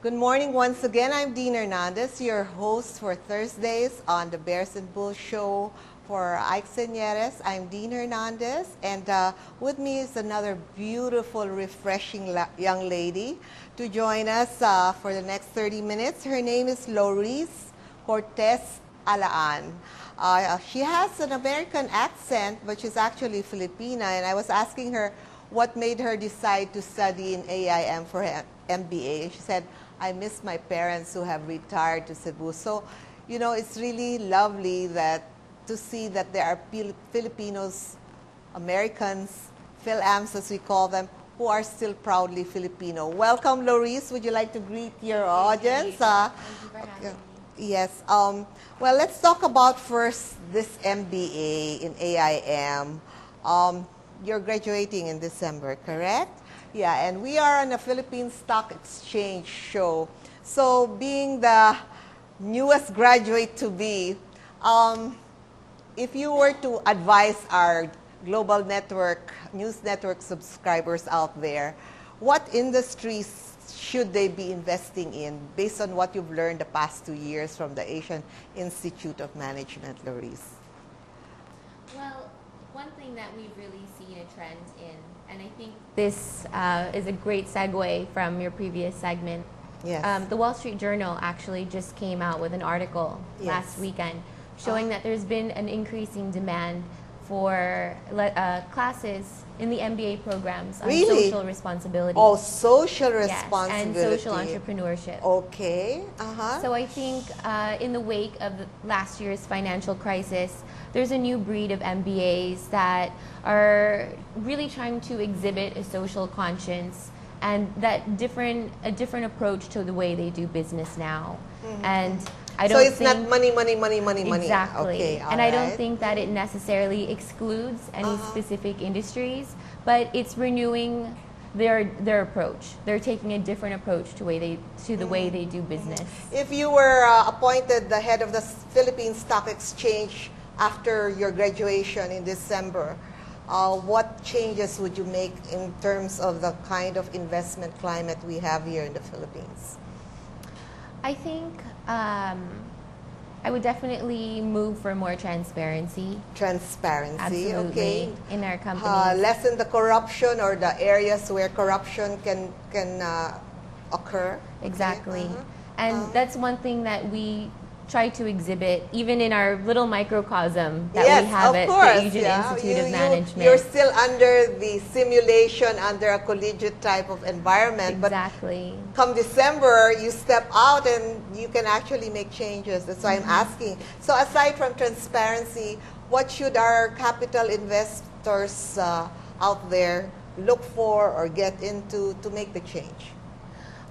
Good morning once again. I'm Dean Hernandez, your host for Thursdays on the Bears and Bulls show for Ike Señeres. I'm Dean Hernandez, and with me is another beautiful, refreshing young lady to join us for the next 30 minutes. Her name is LAURICE Cortes Alaaan. She has an American accent, but she's actually Filipina, and I was asking her what made her decide to study in AIM for her MBA. And she said, I miss my parents who have retired to Cebu. So, you know, it's really lovely to see that there are Filipinos, Americans, Phil-Ams as we call them, who are still proudly Filipino. Welcome, LAURICE. Would you like to greet your audience? Thank you for having me. Yes. Well, let's talk about first this MBA in AIM. You're graduating in December, correct? Yeah, and we are on a Philippine Stock Exchange show. So being the newest graduate to be, if you were to advise our global network, news network subscribers out there, what industries should they be investing in based on what you've learned the past 2 years from the Asian Institute of Management, LAURICE? Well, one thing that we've really seen a trend in, and I think this is a great segue from your previous segment. Yes. The Wall Street Journal actually just came out with an article last weekend showing that there's been an increasing demand for classes in the MBA programs on social responsibility. Oh, social responsibility. Yes, and social entrepreneurship. Okay. So I think in the wake of last year's financial crisis, there's a new breed of MBAs that are really trying to exhibit a social conscience and a different approach to the way they do business now. And I don't think not money. Exactly. Okay, and I don't think that it necessarily excludes any specific industries, but it's renewing their approach. They're taking a different approach to the way they do business. If you were appointed the head of the Philippine Stock Exchange after your graduation in December, what changes would you make in terms of the kind of investment climate we have here in the Philippines? I think I would definitely move for more transparency. Transparency, Absolutely, okay. in our companies. Lessen the corruption or the areas where corruption can occur. Exactly. Okay. And that's one thing that we try to exhibit, even in our little microcosm that we have at the Asian Institute of Management. You're still under the simulation, under a collegiate type of environment. Exactly. But come December, you step out and you can actually make changes. That's why I'm asking. So aside from transparency, what should our capital investors out there look for or get into to make the change?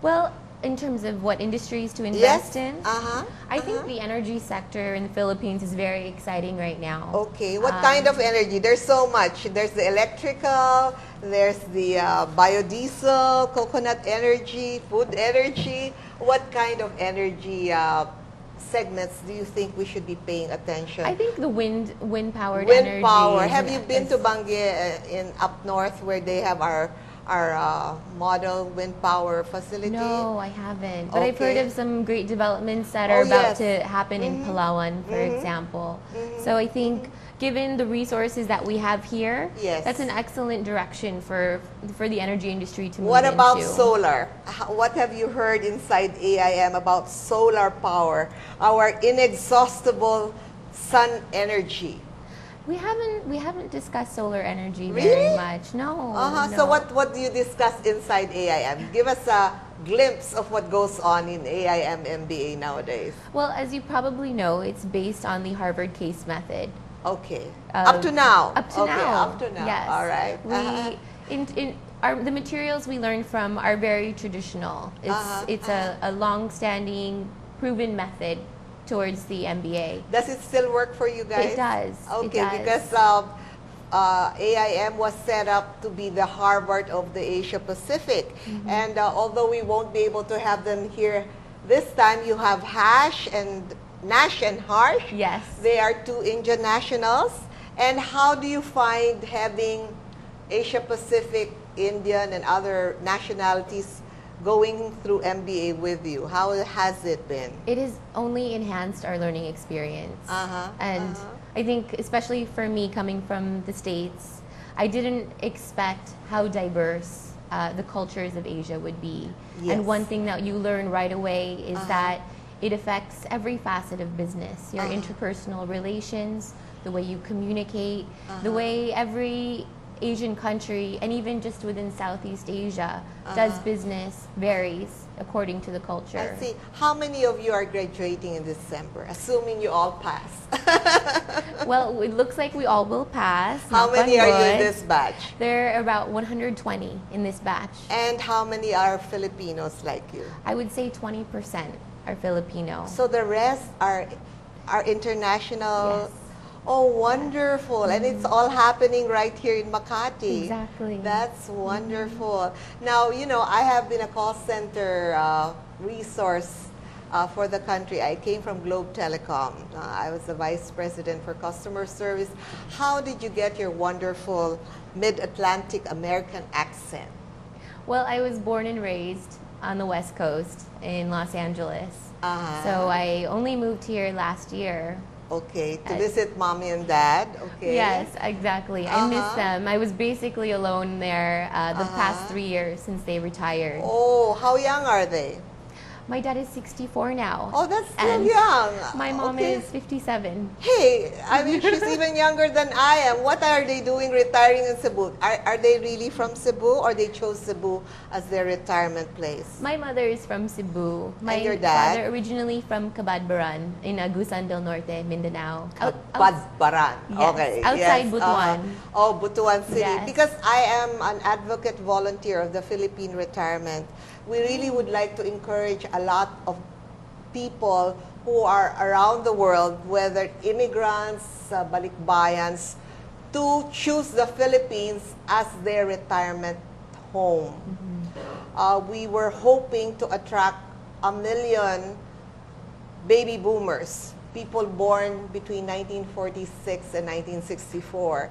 Well, in terms of what industries to invest in, I think the energy sector in the Philippines is very exciting right now. Okay, what kind of energy? There's so much. There's the electrical, there's the biodiesel, coconut energy, food energy. What kind of energy segments do you think we should be paying attention? I think the wind-powered energy. Wind power. Have you been to Bangi in up north where they have our model wind power facility? No, I haven't. But I've heard of some great developments that are about to happen in Palawan, for example. So I think given the resources that we have here, that's an excellent direction for the energy industry to move into. What about solar? What have you heard inside AIM about solar power, our inexhaustible sun energy? We haven't discussed solar energy very much. No, no. So what do you discuss inside AIM? Give us a glimpse of what goes on in AIM MBA nowadays. Well, as you probably know, it's based on the Harvard case method. Okay. Up to now. Up to now. Up to now. Yes. All right. The materials we learn from are very traditional. It's a long-standing, proven method towards the MBA. Does it still work for you guys? It does. Okay, it does. because AIM was set up to be the Harvard of the Asia Pacific. And although we won't be able to have them here this time, you have Nash and Harsh. Yes. They are two Indian nationals. And how do you find having Asia Pacific, Indian, and other nationalities going through MBA with you? How has it been? It has only enhanced our learning experience. And I think, especially for me coming from the States, I didn't expect how diverse the cultures of Asia would be. Yes. And one thing that you learn right away is that it affects every facet of business, your interpersonal relations, the way you communicate, the way every Asian country, and even just within Southeast Asia, does business varies according to the culture. I see. How many of you are graduating in December, assuming you all pass? Well, it looks like we all will pass. How many are you in this batch? There are about 120 in this batch. And how many are Filipinos like you? I would say 20% are Filipino. So the rest are international. Yes. Oh, wonderful. And it's all happening right here in Makati. Exactly. That's wonderful. Now, you know, I have been a call center resource for the country. I came from Globe Telecom. I was the vice president for customer service. How did you get your wonderful mid-Atlantic American accent? Well, I was born and raised on the West Coast in Los Angeles. So I only moved here last year. Okay, to visit mommy and dad, okay. Yes, exactly. I miss them. I was basically alone there the past 3 years since they retired. Oh, how young are they? My dad is 64 now. Oh, that's still and young. My mom is 57. Hey, I mean, she's even younger than I am. What are they doing retiring in Cebu? Are they really from Cebu, or they chose Cebu as their retirement place? My mother is from Cebu. My your dad? father originally from Cabadbaran in Agusan del Norte, Mindanao. Badbaran. Yes, Okay. outside yes. Butuan. Oh, Butuan City. Yes. Because I am an advocate volunteer of the Philippine Retirement. We really would like to encourage a lot of people who are around the world, whether immigrants, balikbayans, to choose the Philippines as their retirement home. We were hoping to attract 1 million baby boomers, people born between 1946 and 1964,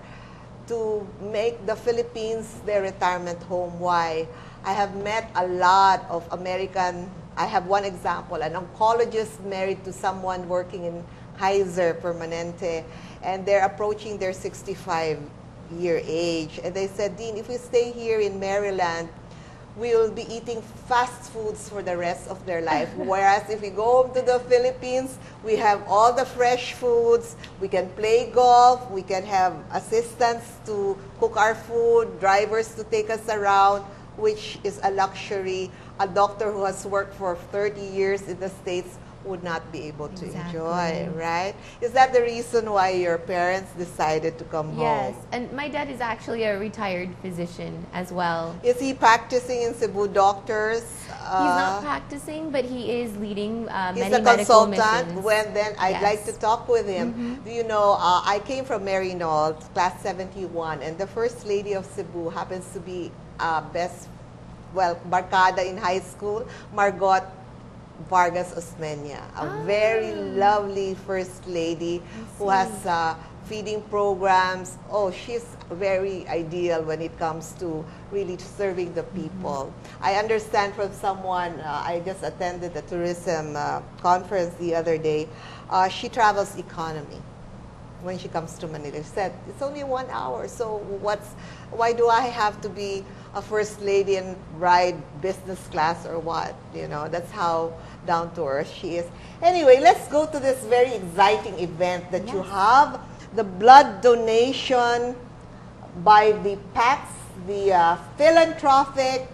to make the Philippines their retirement home. Why? I have met a lot of American, I have one example, an oncologist married to someone working in Kaiser Permanente, and they're approaching their 65-year age. And they said, Dean, if we stay here in Maryland, we will be eating fast foods for the rest of their life. Whereas if we go home to the Philippines, we have all the fresh foods, we can play golf, we can have assistants to cook our food, drivers to take us around, which is a luxury a doctor who has worked for 30 years in the States would not be able to enjoy, right? Is that the reason why your parents decided to come home? Yes, and my dad is actually a retired physician as well. Is he practicing in Cebu Doctors? He's not practicing, but he is leading many he's a medical consultant. missions. When then I'd Yes. like to talk with him. Do you know, I came from Maryknoll, class 71, and the first lady of Cebu happens to be barkada in high school, Margot Vargas Osmeña, a very lovely first lady who has feeding programs. Oh, she's very ideal when it comes to really serving the people. I understand from someone, I just attended a tourism conference the other day, she travels economy when she comes to Manila. She said, it's only 1 hour, so why do I have to be a first lady and ride business class or what? You know, that's how down to earth she is. Anyway, let's go to this very exciting event that you have, the blood donation by the PACS, the Philanthropic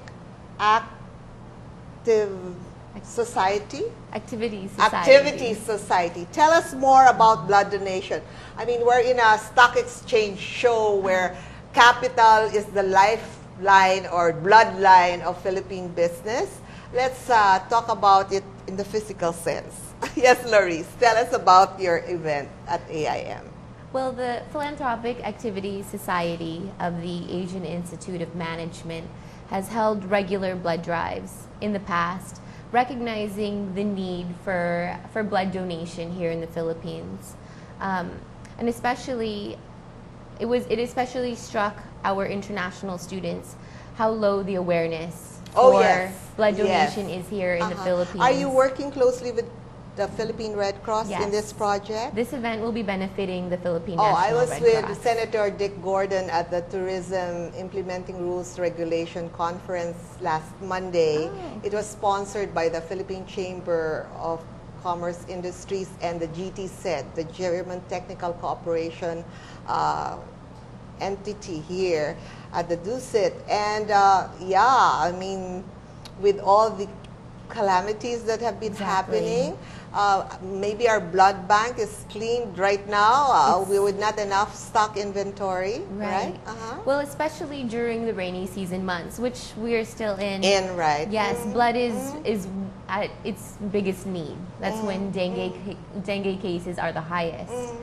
Society? Activity Society. Activity Society. Tell us more about blood donation. I mean, we're in a stock exchange show where capital is the lifeline or bloodline of Philippine business. Let's talk about it in the physical sense. Yes, Laurice, tell us about your event at AIM. Well, the Philanthropic Activity Society of the Asian Institute of Management has held regular blood drives in the past, recognizing the need for blood donation here in the Philippines. And especially, it especially struck our international students how low the awareness Oh, for yes. blood Yes. donation is here in the Philippines. Are you working closely with the Philippine Red Cross in this Yes. project? This event will be benefiting the Philippine Oh, National I was Red with Cross. Senator Dick Gordon at the Tourism Implementing Rules Regulation Conference last Monday. Oh. It was sponsored by the Philippine Chamber of Commerce Industries and the GTZ, the German Technical Cooperation entity here at the Dusit. And yeah, I mean, with all the calamities that have been happening, maybe our blood bank is cleaned right now. We would not enough stock inventory, right? Well, especially during the rainy season months, which we are still in. Right. Yes, blood is at its biggest need. That's when dengue cases are the highest.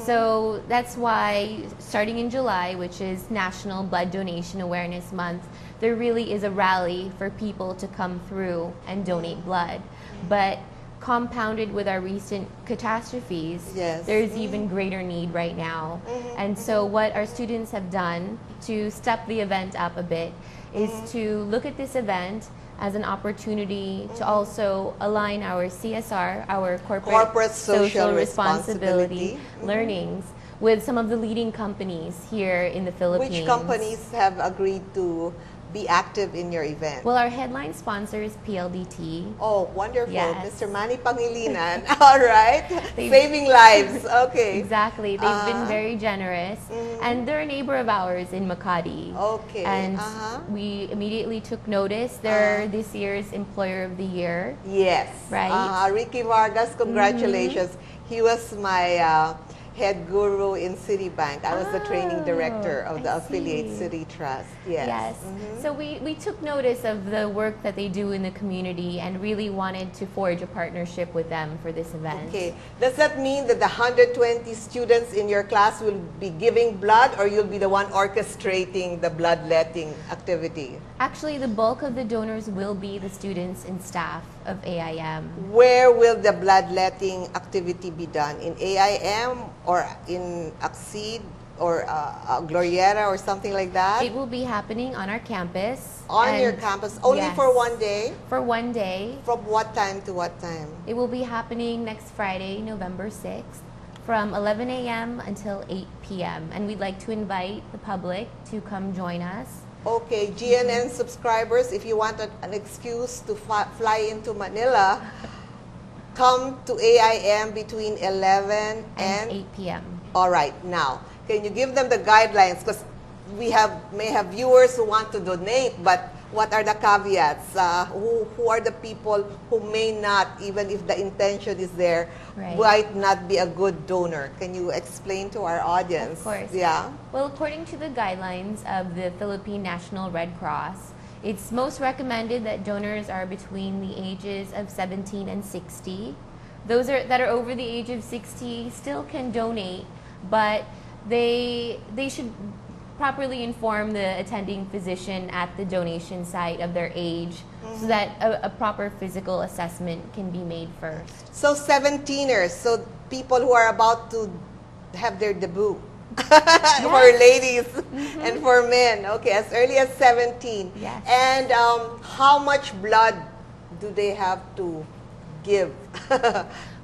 So that's why starting in July, which is National Blood Donation Awareness Month, there really is a rally for people to come through and donate blood. But compounded with our recent catastrophes, there's even greater need right now. And so what our students have done to step the event up a bit is to look at this event as an opportunity to also align our CSR, our corporate social responsibility learnings with some of the leading companies here in the Philippines. Which companies have agreed to be active in your event? Well, our headline sponsor is PLDT. Oh, wonderful. Yes. Mr. Manny Pangilinan. All right. Saving lives. Okay. Exactly. They've been very generous. And they're a neighbor of ours in Makati. Okay. And we immediately took notice. They're this year's Employer of the Year. Yes. Right? Ricky Vargas, congratulations. He was my head guru in Citibank. I was the training director of the Affiliate City Trust. Yes. So we took notice of the work that they do in the community and really wanted to forge a partnership with them for this event. Okay. Does that mean that the 120 students in your class will be giving blood, or you'll be the one orchestrating the bloodletting activity? Actually, the bulk of the donors will be the students and staff of AIM. Where will the bloodletting activity be done? In AIM or in Accede or Gloriera or something like that? It will be happening on our campus. On your campus? Only for one day? For one day. From what time to what time? It will be happening next Friday, November 6th, from 11 a.m. until 8 p.m. And we'd like to invite the public to come join us. Okay, GNN subscribers, if you want an excuse to fly into Manila, come to AIM between 11 and 8 p.m. All right, now, can you give them the guidelines? Because we may have viewers who want to donate, but what are the caveats? Who are the people who may not, even if the intention is there, might not be a good donor? Can you explain to our audience? Of course. Yeah. Well, according to the guidelines of the Philippine National Red Cross, it's most recommended that donors are between the ages of 17 and 60. Those that are over the age of 60 still can donate, but they should properly inform the attending physician at the donation site of their age so that a proper physical assessment can be made first. So 17ers, so people who are about to have their debut. For ladies and for men. Okay, as early as 17. Yes. And how much blood do they have to give?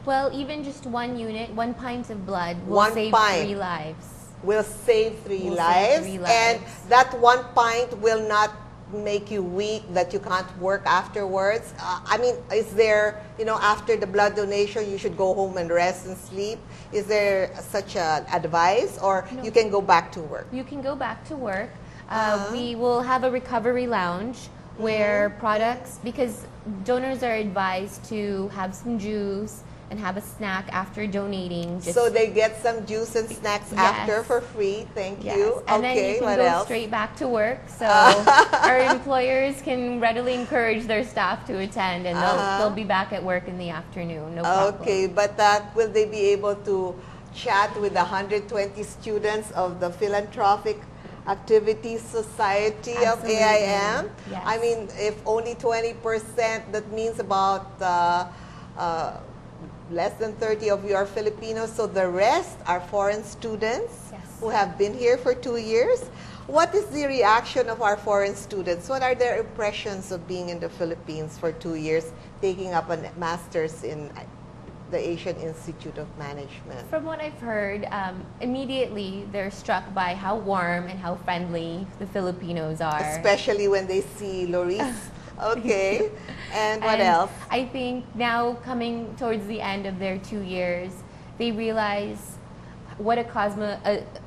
Well, even just 1 unit, 1 pint of blood will save 3 lives. Will save 3 lives. And that 1 pint will not make you weak, that you can't work afterwards. I mean, is there, after the blood donation, you should go home and rest and sleep? Is there such an advice, or you can go back to work? You can go back to work. We will have a recovery lounge where products, because donors are advised to have some juice and have a snack after donating. So they get some juice and snacks after for free. Thank you. And then you can go straight back to work. So our employers can readily encourage their staff to attend, and they'll be back at work in the afternoon. No problem. Okay, but will they be able to chat with the 120 students of the Philanthropic Activities Society of AIM? Yes. I mean, if only 20%, that means about less than 30 of you are Filipinos, so the rest are foreign students who have been here for 2 years. What is the reaction of our foreign students? What are their impressions of being in the Philippines for 2 years, taking up a master's in the Asian Institute of Management? From what I've heard, immediately they're struck by how warm and how friendly the Filipinos are. Especially when they see Laurice. Okay. And what else? I think now coming towards the end of their 2 years, they realize what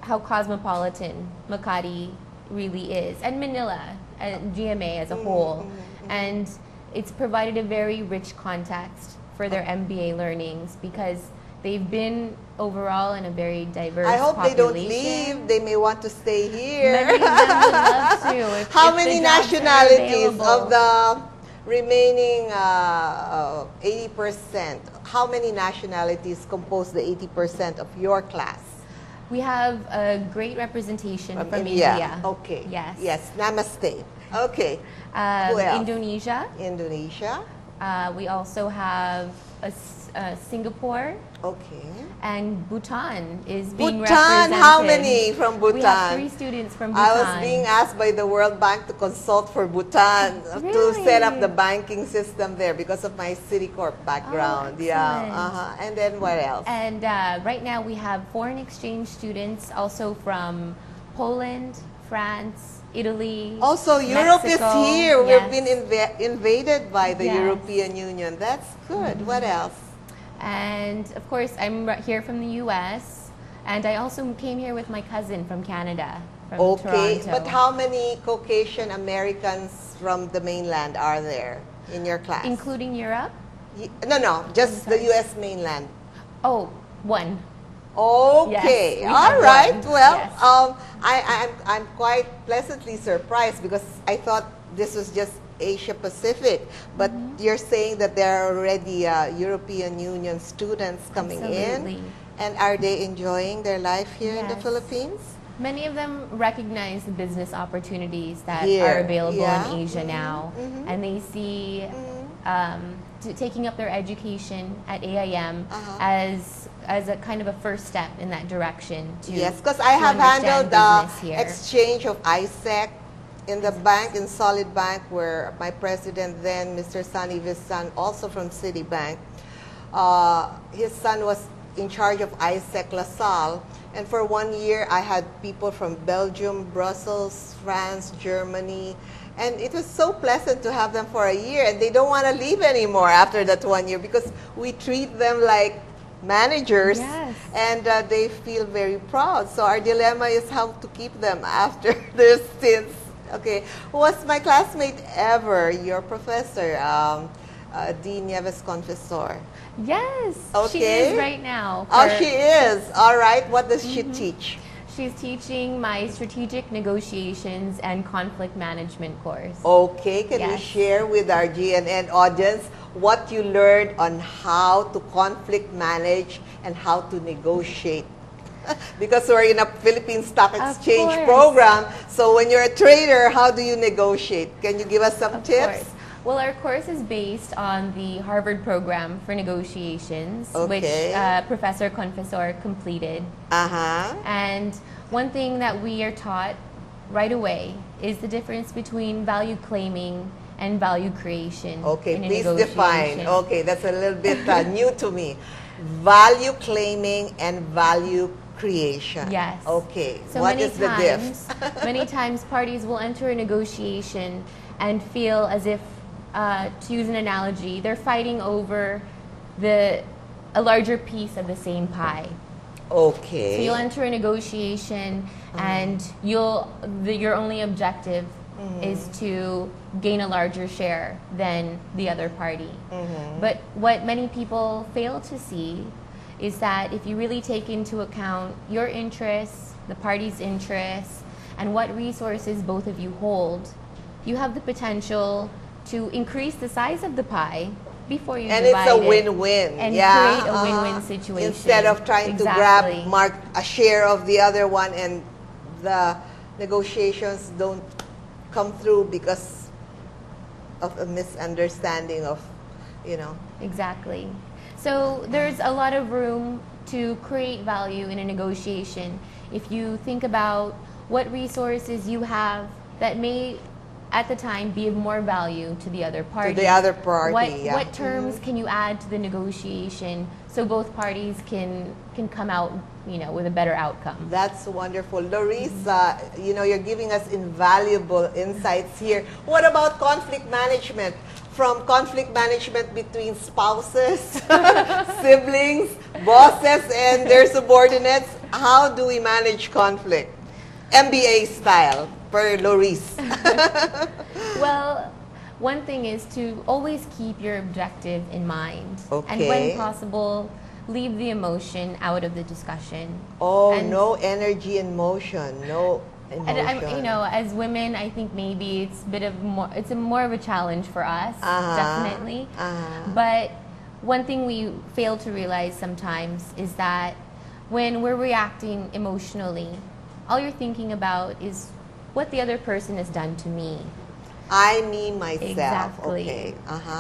how cosmopolitan Makati really is, and Manila, and GMA as a whole. And it's provided a very rich context for their MBA learnings because they've been overall in a very diverse I hope population. they don't leave. They may want to stay here. Many of them would love to. How if many the jobs are nationalities available. of the remaining 80%? How many nationalities compose the 80% of your class? We have a great representation from India. India. Okay. Yes. Yes. Namaste. Okay. Who else? Indonesia. Indonesia. We also have Singapore, Okay. and Bhutan is being Bhutan. represented. How many from Bhutan? We have 3 students from Bhutan. I was being asked by the World Bank to consult for Bhutan to Really? set up the banking system there because of my Citicorp background. Oh, yeah. excellent. And then what else? And right now we have foreign exchange students also from Poland, France, Italy. Also, Europe Mexico. is here. Yes. We've been invaded by the Yes. European Union. That's good. What else? And of course, I'm here from the U.S. And I also came here with my cousin from Canada, from Okay, Toronto. but how many Caucasian Americans from the mainland are there in your class? Including Europe? No, just the sorry. U.S. mainland. Oh, 1. Okay, Yes, we all have right. one. Well, Yes. I'm quite pleasantly surprised because I thought this was just Asia Pacific, but you're saying that there are already European Union students coming Absolutely. in, and are they enjoying their life here in the Yes. Philippines? Many of them recognize the business opportunities that Here, are available yeah. in Asia now, and they see taking up their education at AIM as a kind of a first step in that direction. To Yes, because I to have understand handled business here. exchange of ISEC in the bank, in Solid Bank, where my president then, Mr. Sunny Visan, also from Citibank, his son was in charge of ISEC LaSalle. And for 1 year, I had people from Belgium, Brussels, France, Germany. And it was so pleasant to have them for a year. And they don't want to leave anymore after that 1 year because we treat them like managers. Yes. And they feel very proud. So our dilemma is how to keep them after their stints. Okay. Who was my classmate ever? Your professor, Dean Nieves Confessor. Yes, she Okay. is right now. Oh, for- she is. All right. What does she teach? She's teaching my strategic negotiations and conflict management course. Okay. Can you Yes. share with our GNN audience what you learned on how to conflict manage and how to negotiate? Because we're in a Philippine Stock Exchange course. program. So when you're a trader, how do you negotiate? Can you give us some Of tips? course. Well, our course is based on the Harvard program for negotiations, which Okay. Professor Confessor completed. Uh-huh. And one thing that we are taught right away is the difference between value claiming and value creation. Okay, in a please negotiation. define. Okay, that's a little bit new to me. Value claiming and value creation. Yes. Okay, So what many is the diff? times, many times parties will enter a negotiation and feel as if, to use an analogy, they're fighting over a larger piece of the same pie. Okay. So you'll enter a negotiation, and your only objective is to gain a larger share than the other party. But what many people fail to see is that if you really take into account your interests, the party's interests, and what resources both of you hold, you have the potential to increase the size of the pie before you And divide it's a it win-win. and Yeah. create a win-win situation. Instead of trying to Exactly. grab a share of the other one and the negotiations don't come through because of a misunderstanding of, Exactly. So there's a lot of room to create value in a negotiation if you think about what resources you have that may at the time be of more value to the other party. To the other party, yeah. What terms can you add to the negotiation so both parties can come out, you know, with a better outcome? That's wonderful. Laurice, you know, you're giving us invaluable insights here. What about conflict management? From conflict management between spouses, siblings, bosses, and their subordinates, how do we manage conflict? MBA style, per Laurice. Well, one thing is to always keep your objective in mind. Okay. And when possible, leave the emotion out of the discussion. Oh, and, no energy in motion, no emotion. And you know, as women, I think maybe it's more of a challenge for us, definitely. But one thing we fail to realize sometimes is that when we're reacting emotionally, all you're thinking about is what the other person has done to me. I, me, myself. Exactly. Okay.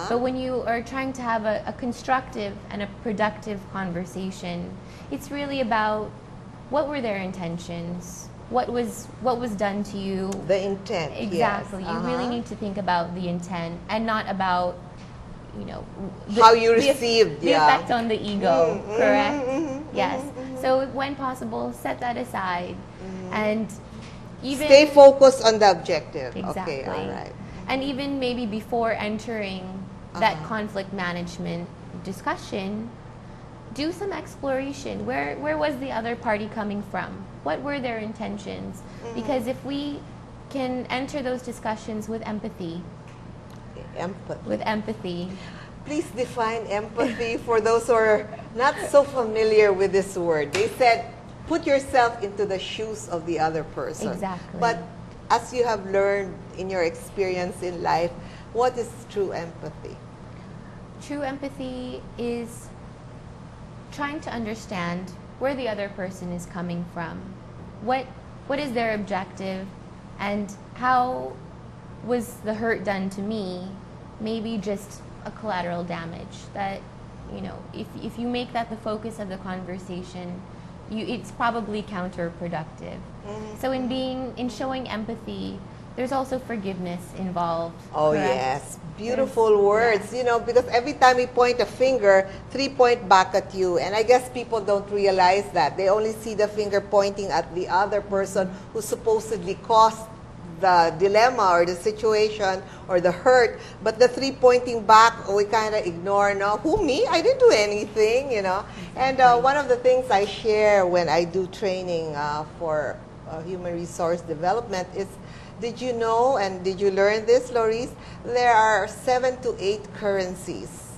But when you are trying to have a constructive and a productive conversation, it's really about what were their intentions, what was done to you. The intent. Exactly. Yes. You really need to think about the intent and not about, you know, how you received the effect on the ego. Correct. Yes. So when possible, set that aside and even stay focused on the objective. Exactly. Okay, all right. And even maybe before entering that conflict management discussion, do some exploration. Where was the other party coming from? What were their intentions? Because if we can enter those discussions with empathy. Please define empathy for those who are not so familiar with this word. They said, put yourself into the shoes of the other person. Exactly. But as you have learned in your experience in life, what is true empathy? True empathy is trying to understand where the other person is coming from. What is their objective, and how was the hurt done to me maybe just a collateral damage that, you know, if you make that the focus of the conversation, it's probably counterproductive. So in showing empathy, there's also forgiveness involved. Oh, correct? yes. Beautiful words, you know, because every time we point a finger, 3 point back at you. And I guess people don't realize that. They only see the finger pointing at the other person who supposedly caused the dilemma or the situation or the hurt, but the 3 pointing back, we kind of ignore. No, who, me? I didn't do anything, you know. And one of the things I share when I do training for human resource development is, did you know and did you learn this, Laurice? There are 7 to 8 currencies,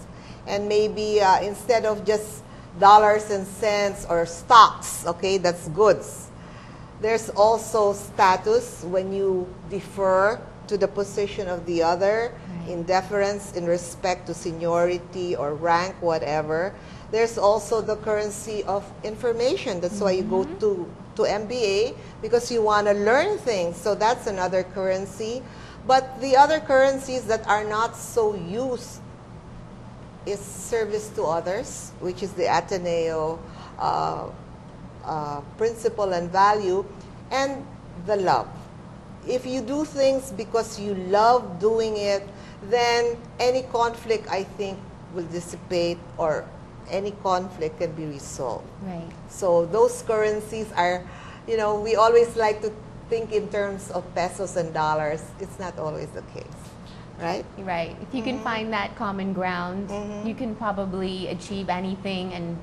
and maybe instead of just dollars and cents or stocks, okay, that's goods. There's also status when you defer to the position of the other, in deference, in respect to seniority or rank, whatever. There's also the currency of information. That's why you go to MBA, because you want to learn things. So that's another currency. But the other currencies that are not so used is service to others, which is the Ateneo principle and value, and the love. If you do things because you love doing it, then any conflict, I think, will dissipate, or any conflict can be resolved. Right. So those currencies are, you know, we always like to think in terms of pesos and dollars. It's not always the case, right? Right. If you can find that common ground, you can probably achieve anything and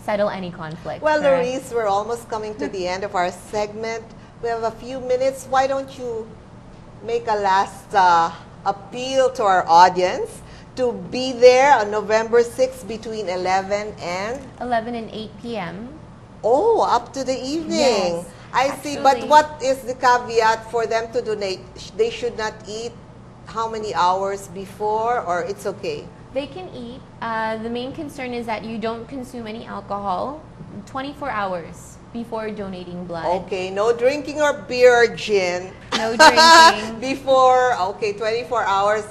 settle any conflict. Well, correct? Laurice, we're almost coming to the end of our segment. We have a few minutes. Why don't you make a last appeal to our audience to be there on November 6th between 11 and 8 p.m. Oh, up to the evening. Yes, I actually, see. But what is the caveat for them to donate? They should not eat how many hours before, or it's okay? They can eat. The main concern is that you don't consume any alcohol 24 hours before donating blood. Okay, no drinking or beer or gin. No drinking. Before, okay, 24 hours,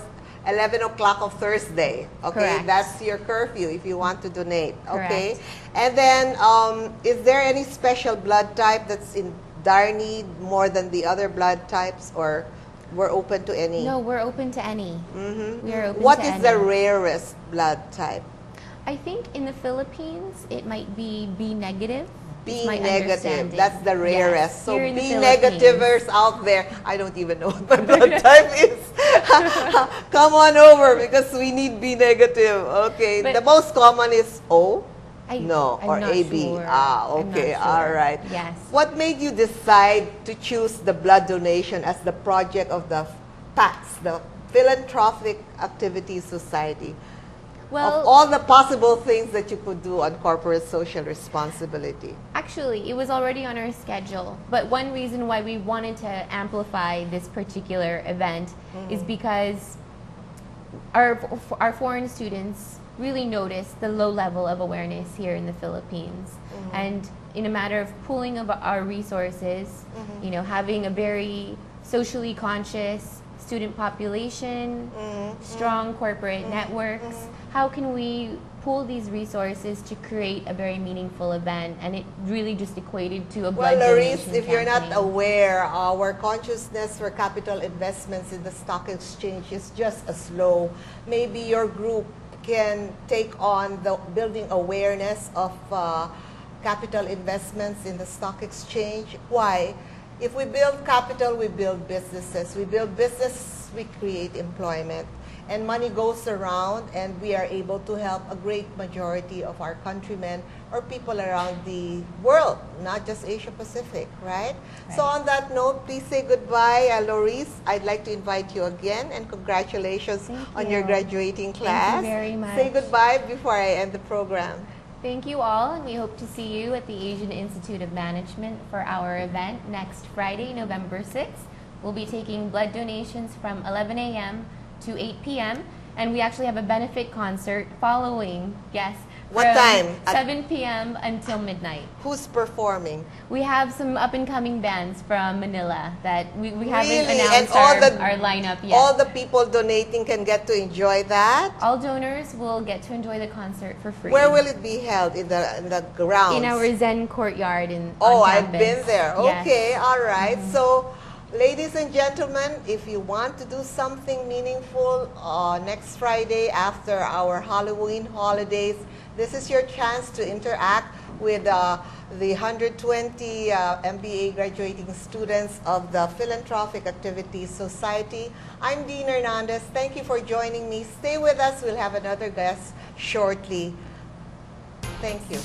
11 o'clock of Thursday. Okay, Correct. That's your curfew if you want to donate. Okay, Correct. and then is there any special blood type that's in dire need more than the other blood types, or we're open to any? No, we're open to any. We are open What to is the any. rarest blood type? I think in the Philippines, it might be B negative. B It's my negative. understanding. That's the rarest. Yes, So here in the B Philippines. negativers out there, I don't even know what my blood type is. Come on over because we need B negative. Okay. But the most common is O. I'm Or not AB. sure. Ah, I'm not okay. sure. All right. Yes. What made you decide to choose the blood donation as the project of the PAX, the Philanthropic Activity Society? Well, Of all the possible things that you could do on corporate social responsibility. actually, it was already on our schedule. But one reason why we wanted to amplify this particular event is because our foreign students really noticed the low level of awareness here in the Philippines. And in a matter of pooling of our resources, you know, having a very socially conscious student population, strong corporate networks, how can we pool these resources to create a very meaningful event? And it really just equated to a blood Well, Laurice, donation if you're not campaign. aware, our consciousness for capital investments in the stock exchange is just as low. Maybe your group can take on the building awareness of capital investments in the stock exchange. Why? If we build capital, we build businesses. We build business, we create employment. And money goes around, and we are able to help a great majority of our countrymen or people around the world, not just Asia Pacific, right? So on that note, please say goodbye, Laurice. I'd like to invite you again, and congratulations on your graduating class. Thank you very much. Say goodbye before I end the program. Thank you all, and we hope to see you at the Asian Institute of Management for our event next Friday, November 6th. We'll be taking blood donations from 11 a.m. to 8 p.m. and we actually have a benefit concert following, yes, What from time? 7 p.m. until midnight. Who's performing? We have some up-and-coming bands from Manila that we haven't Really? And announced our lineup yet. all the people donating can get to enjoy that? All donors will get to enjoy the concert for free. Where will it be held? In the grounds? In our Zen courtyard on I've campus. been there. Yes. Okay, all right. So, ladies and gentlemen, if you want to do something meaningful next Friday after our Halloween holidays, this is your chance to interact with the 120 MBA graduating students of the Philanthropic Activity Society. I'm Deanne Hernandez. Thank you for joining me. Stay with us. We'll have another guest shortly. Thank you.